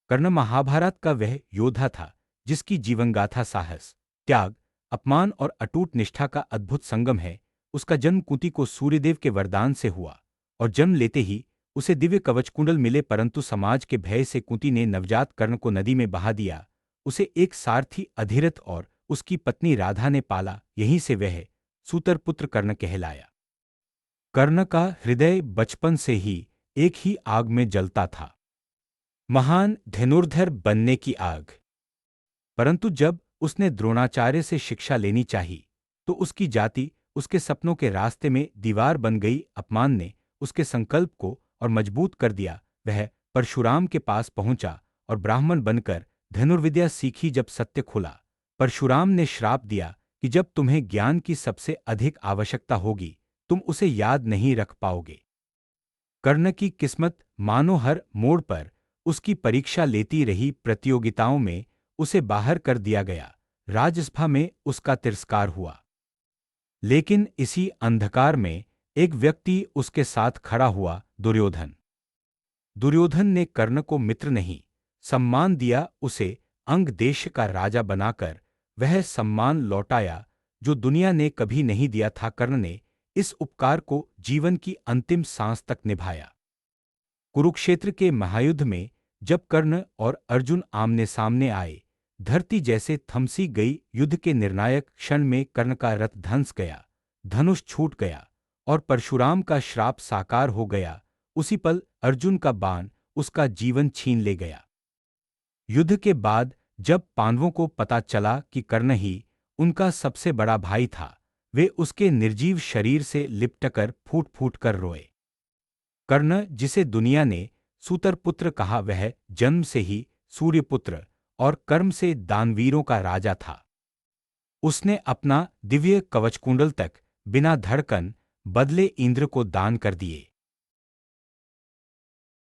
कर्ण महाभारत का वह योद्धा था जिसकी जीवनगाथा साहस, त्याग, अपमान और अटूट निष्ठा का अद्भुत संगम है। उसका जन्म कुंती को सूर्यदेव के वरदान से हुआ और जन्म लेते ही उसे दिव्य कवच कुंडल मिले, परंतु समाज के भय से कुंती ने नवजात कर्ण को नदी में बहा दिया। उसे एक सारथी अधिरथ और उसकी पत्नी राधा ने पाला। यहीं से वह सूतरपुत्र कर्ण कहलाया। कर्ण का हृदय बचपन से ही एक ही आग में जलता था, महान धनुर्धर बनने की आग। परंतु जब उसने द्रोणाचार्य से शिक्षा लेनी चाही तो उसकी जाति उसके सपनों के रास्ते में दीवार बन गई। अपमान ने उसके संकल्प को और मजबूत कर दिया। वह परशुराम के पास पहुंचा और ब्राह्मण बनकर धनुर्विद्या सीखी। जब सत्य खुला, परशुराम ने श्राप दिया कि जब तुम्हें ज्ञान की सबसे अधिक आवश्यकता होगी तुम उसे याद नहीं रख पाओगे। कर्ण की किस्मत मानो हर मोड़ पर उसकी परीक्षा लेती रही। प्रतियोगिताओं में उसे बाहर कर दिया गया, राजसभा में उसका तिरस्कार हुआ। लेकिन इसी अंधकार में एक व्यक्ति उसके साथ खड़ा हुआ, दुर्योधन। दुर्योधन ने कर्ण को मित्र नहीं, सम्मान दिया। उसे अंग देश का राजा बनाकर वह सम्मान लौटाया जो दुनिया ने कभी नहीं दिया था। कर्ण ने इस उपकार को जीवन की अंतिम सांस तक निभाया। कुरुक्षेत्र के महायुद्ध में जब कर्ण और अर्जुन आमने सामने आए, धरती जैसे थमसी गई। युद्ध के निर्णायक क्षण में कर्ण का रथ धंस गया, धनुष छूट गया और परशुराम का श्राप साकार हो गया। उसी पल अर्जुन का बाण उसका जीवन छीन ले गया। युद्ध के बाद जब पांडवों को पता चला कि कर्ण ही उनका सबसे बड़ा भाई था, वे उसके निर्जीव शरीर से लिपटकर फूट फूट कर रोए। कर्ण, जिसे दुनिया ने सूतरपुत्र कहा, वह जन्म से ही सूर्यपुत्र और कर्म से दानवीरों का राजा था। उसने अपना दिव्य कवचकुंडल तक बिना धड़कन बदले इंद्र को दान कर दिए।